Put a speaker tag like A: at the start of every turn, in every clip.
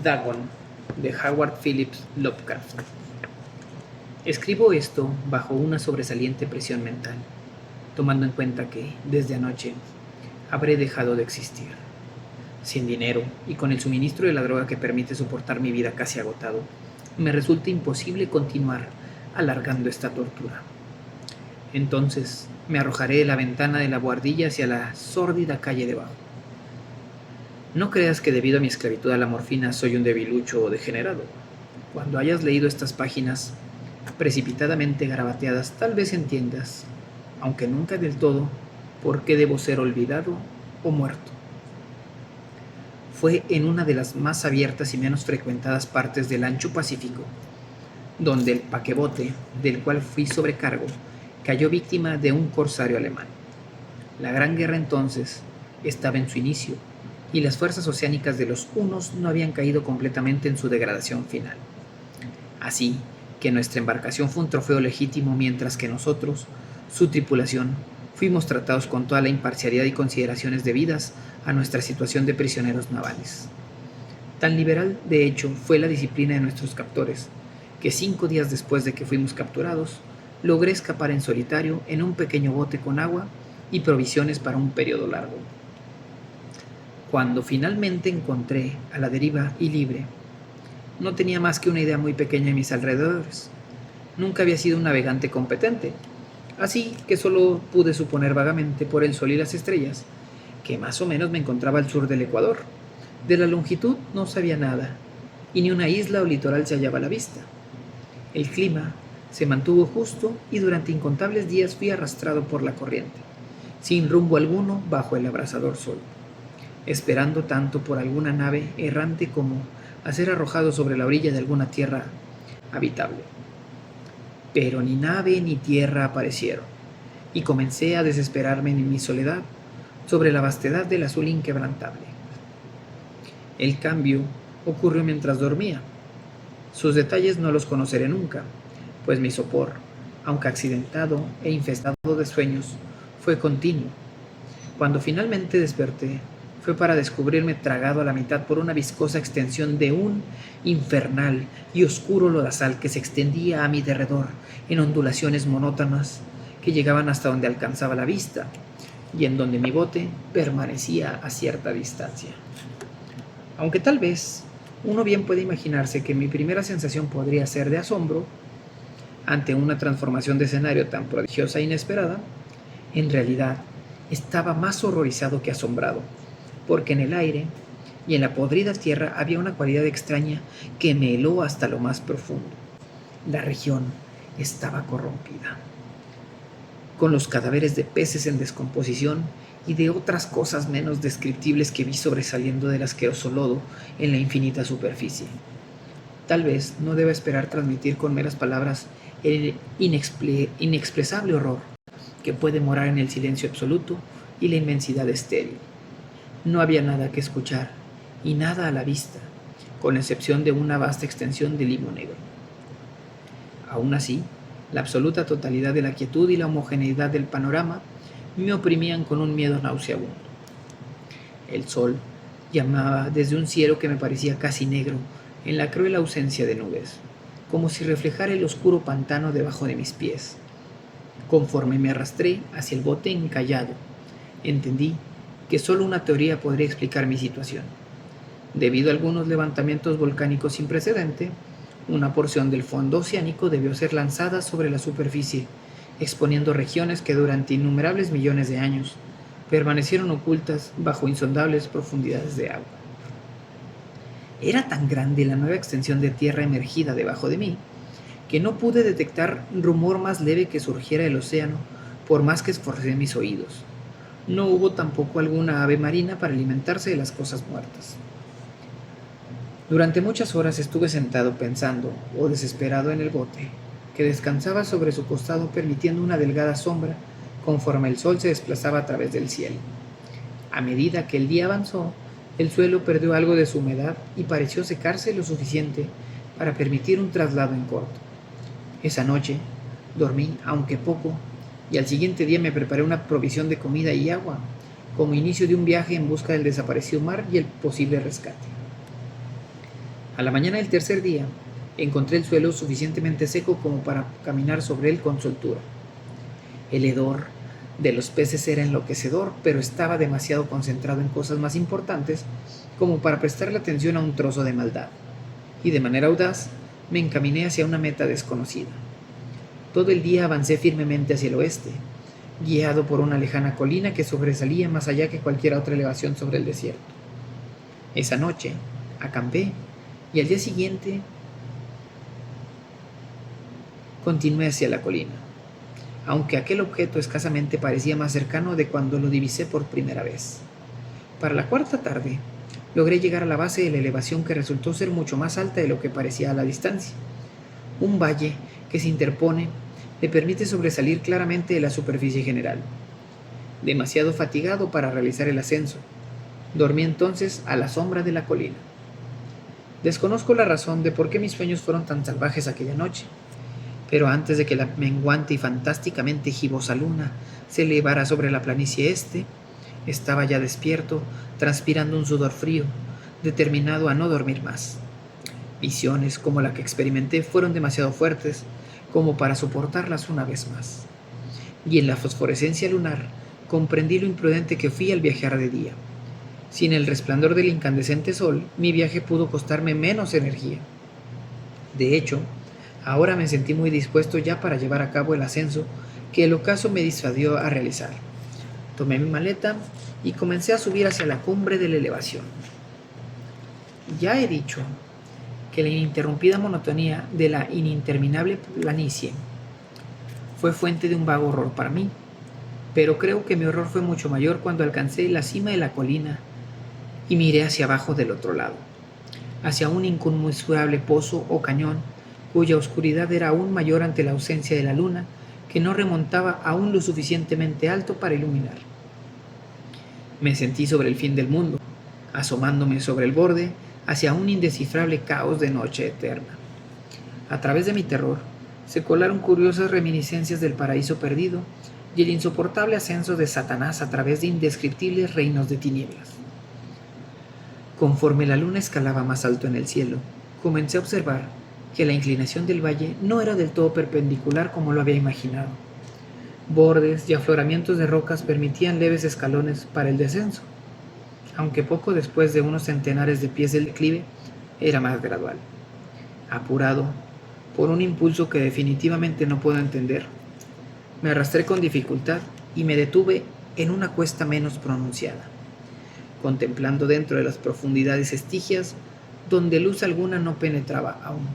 A: Dagon, de Howard Phillips Lovecraft. Escribo esto bajo una sobresaliente presión mental, tomando en cuenta que, desde anoche, habré dejado de existir. Sin dinero y con el suministro de la droga que permite soportar mi vida casi agotado, me resulta imposible continuar alargando esta tortura. Entonces me arrojaré de la ventana de la buhardilla hacia la sórdida calle debajo. No creas que debido a mi esclavitud a la morfina soy un debilucho o degenerado. Cuando hayas leído estas páginas precipitadamente garabateadas, tal vez entiendas, aunque nunca del todo, por qué debo ser olvidado o muerto. Fue en una de las más abiertas y menos frecuentadas partes del ancho Pacífico, donde el paquebote, del cual fui sobrecargo, cayó víctima de un corsario alemán. La Gran Guerra entonces estaba en su inicio, y las fuerzas oceánicas de los hunos no habían caído completamente en su degradación final. Así que nuestra embarcación fue un trofeo legítimo, mientras que nosotros, su tripulación, fuimos tratados con toda la imparcialidad y consideraciones debidas a nuestra situación de prisioneros navales. Tan liberal, de hecho, fue la disciplina de nuestros captores, que 5 días después de que fuimos capturados, logré escapar en solitario en un pequeño bote con agua y provisiones para un periodo largo. Cuando finalmente encontré a la deriva y libre, no tenía más que una idea muy pequeña de mis alrededores. Nunca había sido un navegante competente, así que solo pude suponer vagamente por el sol y las estrellas que más o menos me encontraba al sur del Ecuador. De la longitud no sabía nada, y ni una isla o litoral se hallaba a la vista. El clima se mantuvo justo y durante incontables días fui arrastrado por la corriente, sin rumbo alguno bajo el abrasador sol, esperando tanto por alguna nave errante como a ser arrojado sobre la orilla de alguna tierra habitable. Pero ni nave ni tierra aparecieron, y comencé a desesperarme en mi soledad sobre la vastedad del azul inquebrantable. El cambio ocurrió mientras dormía. Sus detalles no los conoceré nunca, pues mi sopor, aunque accidentado e infestado de sueños, fue continuo. Cuando finalmente desperté, fue para descubrirme tragado a la mitad por una viscosa extensión de un infernal y oscuro lodazal que se extendía a mi derredor en ondulaciones monótonas que llegaban hasta donde alcanzaba la vista y en donde mi bote permanecía a cierta distancia. Aunque tal vez uno bien puede imaginarse que mi primera sensación podría ser de asombro ante una transformación de escenario tan prodigiosa e inesperada, en realidad estaba más horrorizado que asombrado, porque en el aire y en la podrida tierra había una cualidad extraña que me heló hasta lo más profundo. La región estaba corrompida, con los cadáveres de peces en descomposición y de otras cosas menos descriptibles que vi sobresaliendo del asqueroso lodo en la infinita superficie. Tal vez no deba esperar transmitir con meras palabras el inexpresable horror que puede morar en el silencio absoluto y la inmensidad estéril. No había nada que escuchar y nada a la vista, con excepción de una vasta extensión de limo negro. Aún así, la absoluta totalidad de la quietud y la homogeneidad del panorama me oprimían con un miedo nauseabundo. El sol llamaba desde un cielo que me parecía casi negro en la cruel ausencia de nubes, como si reflejara el oscuro pantano debajo de mis pies. Conforme me arrastré hacia el bote encallado, entendí que solo una teoría podría explicar mi situación. Debido a algunos levantamientos volcánicos sin precedente, una porción del fondo oceánico debió ser lanzada sobre la superficie, exponiendo regiones que durante innumerables millones de años permanecieron ocultas bajo insondables profundidades de agua. Era tan grande la nueva extensión de tierra emergida debajo de mí, que no pude detectar rumor más leve que surgiera del océano, por más que esforcé mis oídos. No hubo tampoco alguna ave marina para alimentarse de las cosas muertas. Durante muchas horas estuve sentado pensando o desesperado en el bote, que descansaba sobre su costado permitiendo una delgada sombra conforme el sol se desplazaba a través del cielo. A medida que el día avanzó, el suelo perdió algo de su humedad y pareció secarse lo suficiente para permitir un traslado en corto. Esa noche dormí, aunque poco, y al siguiente día me preparé una provisión de comida y agua, como inicio de un viaje en busca del desaparecido mar y el posible rescate. A la mañana del tercer día, encontré el suelo suficientemente seco como para caminar sobre él con soltura. El hedor de los peces era enloquecedor, pero estaba demasiado concentrado en cosas más importantes como para prestarle atención a un trozo de maldad, y de manera audaz me encaminé hacia una meta desconocida. Todo el día avancé firmemente hacia el oeste, guiado por una lejana colina que sobresalía más allá que cualquier otra elevación sobre el desierto. Esa noche acampé y al día siguiente continué hacia la colina, aunque aquel objeto escasamente parecía más cercano de cuando lo divisé por primera vez. Para la cuarta tarde, logré llegar a la base de la elevación, que resultó ser mucho más alta de lo que parecía a la distancia. Un valle que se interpone le permite sobresalir claramente de la superficie general. Demasiado fatigado para realizar el ascenso, dormí entonces a la sombra de la colina. Desconozco la razón de por qué mis sueños fueron tan salvajes aquella noche, pero antes de que la menguante y fantásticamente gibosa luna se elevara sobre la planicie este, estaba ya despierto, transpirando un sudor frío, determinado a no dormir más. Visiones como la que experimenté fueron demasiado fuertes como para soportarlas una vez más. Y en la fosforescencia lunar comprendí lo imprudente que fui al viajar de día. Sin el resplandor del incandescente sol, mi viaje pudo costarme menos energía. De hecho, ahora me sentí muy dispuesto ya para llevar a cabo el ascenso que el ocaso me disuadió a realizar. Tomé mi maleta y comencé a subir hacia la cumbre de la elevación. Ya he dicho que la ininterrumpida monotonía de la ininterminable planicie fue fuente de un vago horror para mí, pero creo que mi horror fue mucho mayor cuando alcancé la cima de la colina y miré hacia abajo del otro lado, hacia un inconmensurable pozo o cañón cuya oscuridad era aún mayor ante la ausencia de la luna, que no remontaba aún lo suficientemente alto para iluminar. Me sentí sobre el fin del mundo, asomándome sobre el borde hacia un indescifrable caos de noche eterna. A través de mi terror se colaron curiosas reminiscencias del paraíso perdido y el insoportable ascenso de Satanás a través de indescriptibles reinos de tinieblas. Conforme la luna escalaba más alto en el cielo, comencé a observar que la inclinación del valle no era del todo perpendicular como lo había imaginado. Bordes y afloramientos de rocas permitían leves escalones para el descenso, aunque poco después de unos centenares de pies del declive era más gradual. Apurado por un impulso que definitivamente no puedo entender, me arrastré con dificultad y me detuve en una cuesta menos pronunciada, contemplando dentro de las profundidades estigias donde luz alguna no penetraba aún.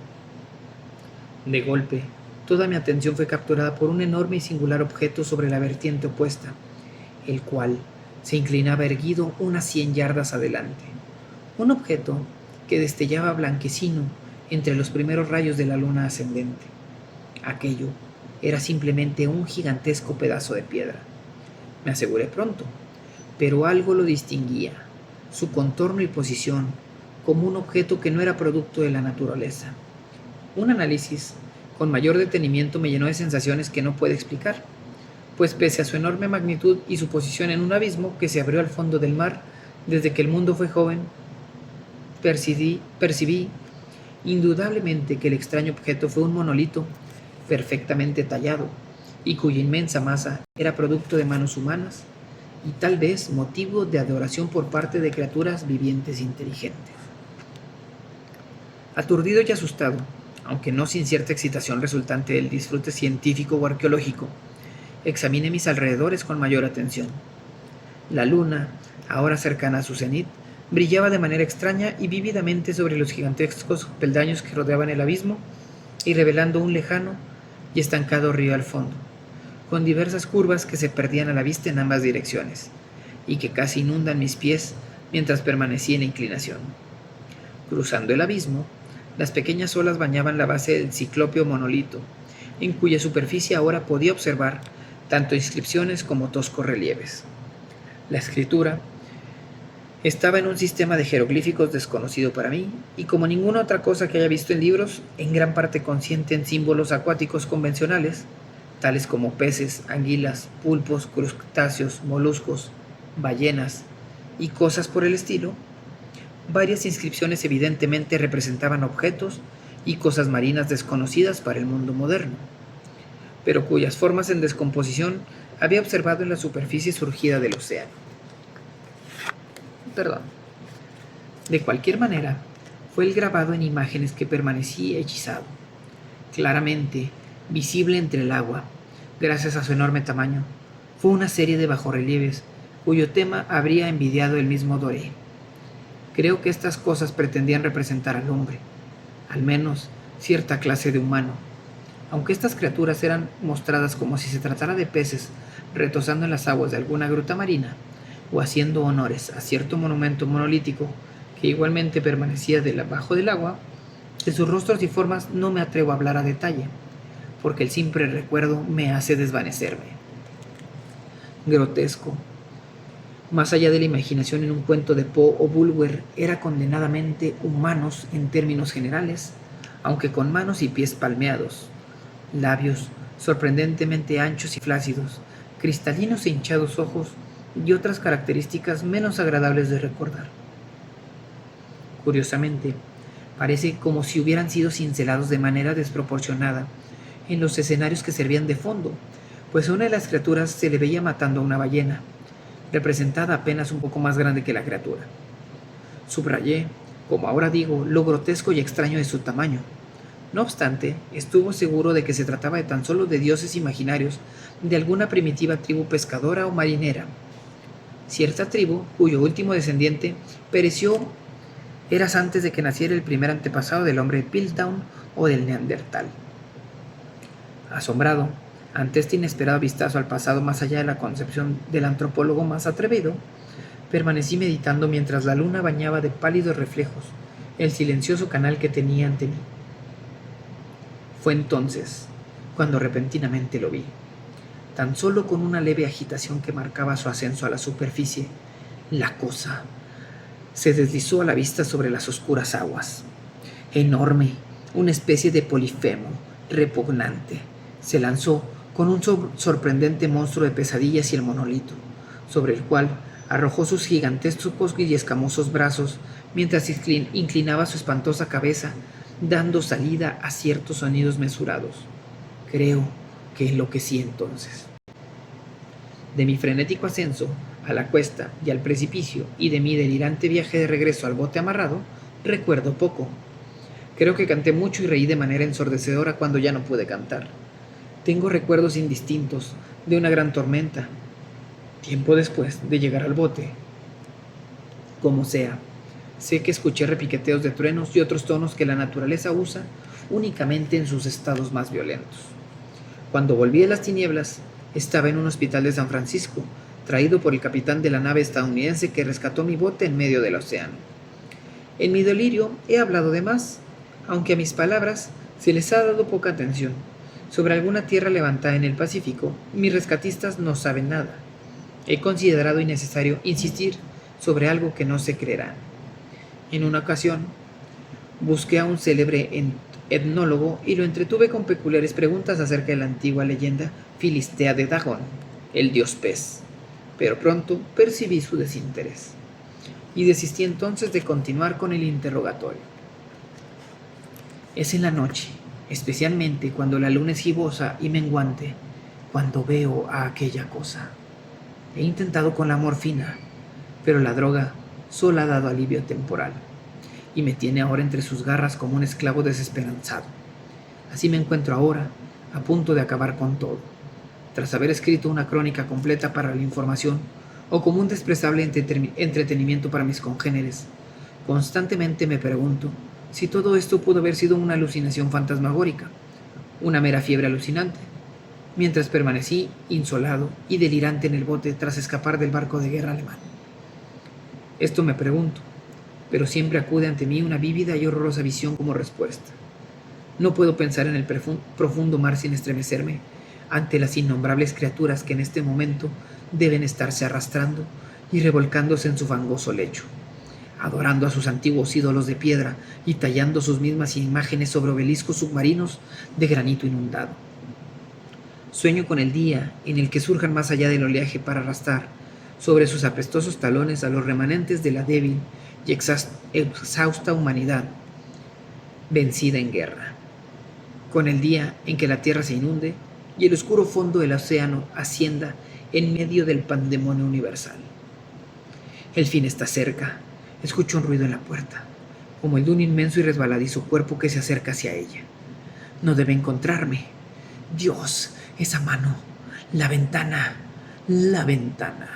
A: De golpe, toda mi atención fue capturada por un enorme y singular objeto sobre la vertiente opuesta, el cual se inclinaba erguido unas 100 yardas adelante. Un objeto que destellaba blanquecino entre los primeros rayos de la luna ascendente. Aquello era simplemente un gigantesco pedazo de piedra. Me aseguré pronto, pero algo lo distinguía, su contorno y posición, como un objeto que no era producto de la naturaleza. Un análisis con mayor detenimiento me llenó de sensaciones que no puedo explicar, pues pese a su enorme magnitud y su posición en un abismo que se abrió al fondo del mar desde que el mundo fue joven, percibí indudablemente que el extraño objeto fue un monolito perfectamente tallado y cuya inmensa masa era producto de manos humanas y tal vez motivo de adoración por parte de criaturas vivientes inteligentes. Aturdido y asustado, aunque no sin cierta excitación resultante del disfrute científico o arqueológico, examiné mis alrededores con mayor atención. La luna, ahora cercana a su cenit, brillaba de manera extraña y vívidamente sobre los gigantescos peldaños que rodeaban el abismo y revelando un lejano y estancado río al fondo, con diversas curvas que se perdían a la vista en ambas direcciones y que casi inundan mis pies mientras permanecí en inclinación. Cruzando el abismo, las pequeñas olas bañaban la base del ciclópeo monolito, en cuya superficie ahora podía observar tanto inscripciones como toscos relieves. La escritura estaba en un sistema de jeroglíficos desconocido para mí, y como ninguna otra cosa que haya visto en libros, en gran parte consciente en símbolos acuáticos convencionales, tales como peces, anguilas, pulpos, crustáceos, moluscos, ballenas y cosas por el estilo, Varias inscripciones evidentemente representaban objetos y cosas marinas desconocidas para el mundo moderno, pero cuyas formas en descomposición había observado en la superficie surgida del océano. Perdón. De cualquier manera, fue el grabado en imágenes que permanecí hechizado, claramente visible entre el agua, gracias a su enorme tamaño. Fue una serie de bajorrelieves cuyo tema habría envidiado el mismo Doré. Creo que estas cosas pretendían representar al hombre, al menos cierta clase de humano. Aunque estas criaturas eran mostradas como si se tratara de peces retosando en las aguas de alguna gruta marina, o haciendo honores a cierto monumento monolítico que igualmente permanecía debajo del agua, de sus rostros y formas no me atrevo a hablar a detalle, porque el simple recuerdo me hace desvanecerme. Grotesco. Más allá de la imaginación en un cuento de Poe o Bulwer, era condenadamente humanos en términos generales, aunque con manos y pies palmeados, labios sorprendentemente anchos y flácidos, cristalinos e hinchados ojos y otras características menos agradables de recordar. Curiosamente, parece como si hubieran sido cincelados de manera desproporcionada en los escenarios que servían de fondo, pues a una de las criaturas se le veía matando a una ballena, representada apenas un poco más grande que la criatura. Subrayé, como ahora digo, lo grotesco y extraño de su tamaño. No obstante, estuvo seguro de que se trataba de tan solo de dioses imaginarios de alguna primitiva tribu pescadora o marinera. Cierta tribu, cuyo último descendiente pereció eras antes de que naciera el primer antepasado del hombre de Piltdown o del Neandertal. Asombrado ante este inesperado vistazo al pasado más allá de la concepción del antropólogo más atrevido, permanecí meditando mientras la luna bañaba de pálidos reflejos el silencioso canal que tenía ante mí. Fue entonces cuando repentinamente lo vi, tan solo con una leve agitación que marcaba su ascenso a la superficie. La cosa se deslizó a la vista sobre las oscuras aguas. Enorme, una especie de polifemo repugnante, se lanzó con un sorprendente monstruo de pesadillas y el monolito, sobre el cual arrojó sus gigantescos y escamosos brazos mientras inclinaba su espantosa cabeza, dando salida a ciertos sonidos mesurados. Creo que enloquecí entonces. De mi frenético ascenso a la cuesta y al precipicio, y de mi delirante viaje de regreso al bote amarrado, recuerdo poco. Creo que canté mucho y reí de manera ensordecedora cuando ya no pude cantar. Tengo recuerdos indistintos de una gran tormenta, tiempo después de llegar al bote. Como sea, sé que escuché repiqueteos de truenos y otros tonos que la naturaleza usa únicamente en sus estados más violentos. Cuando volví de las tinieblas, estaba en un hospital de San Francisco, traído por el capitán de la nave estadounidense que rescató mi bote en medio del océano. En mi delirio he hablado de más, aunque a mis palabras se les ha dado poca atención. Sobre alguna tierra levantada en el Pacífico, mis rescatistas no saben nada. He considerado innecesario insistir sobre algo que no se creerán. En una ocasión, busqué a un célebre etnólogo y lo entretuve con peculiares preguntas acerca de la antigua leyenda filistea de Dagón, el dios pez, pero pronto percibí su desinterés y desistí entonces de continuar con el interrogatorio. Es en la noche, especialmente cuando la luna es gibosa y menguante, cuando veo a aquella cosa. He intentado con la morfina, pero la droga solo ha dado alivio temporal y me tiene ahora entre sus garras como un esclavo desesperanzado. Así me encuentro ahora, a punto de acabar con todo, tras haber escrito una crónica completa para la información o como un despreciable entretenimiento para mis congéneres. Constantemente me pregunto si todo esto pudo haber sido una alucinación fantasmagórica, una mera fiebre alucinante, mientras permanecí insolado y delirante en el bote tras escapar del barco de guerra alemán. Esto me pregunto, pero siempre acude ante mí una vívida y horrorosa visión como respuesta. No puedo pensar en el profundo mar sin estremecerme ante las innombrables criaturas que en este momento deben estarse arrastrando y revolcándose en su fangoso lecho, adorando a sus antiguos ídolos de piedra y tallando sus mismas imágenes sobre obeliscos submarinos de granito inundado. Sueño con el día en el que surjan más allá del oleaje para arrastrar sobre sus apestosos talones a los remanentes de la débil y exhausta humanidad vencida en guerra. Con el día en que la tierra se inunde y el oscuro fondo del océano ascienda en medio del pandemonio universal. El fin está cerca. Escucho un ruido en la puerta, como el de un inmenso y resbaladizo cuerpo que se acerca hacia ella. No debe encontrarme. Dios, esa mano, la ventana, la ventana.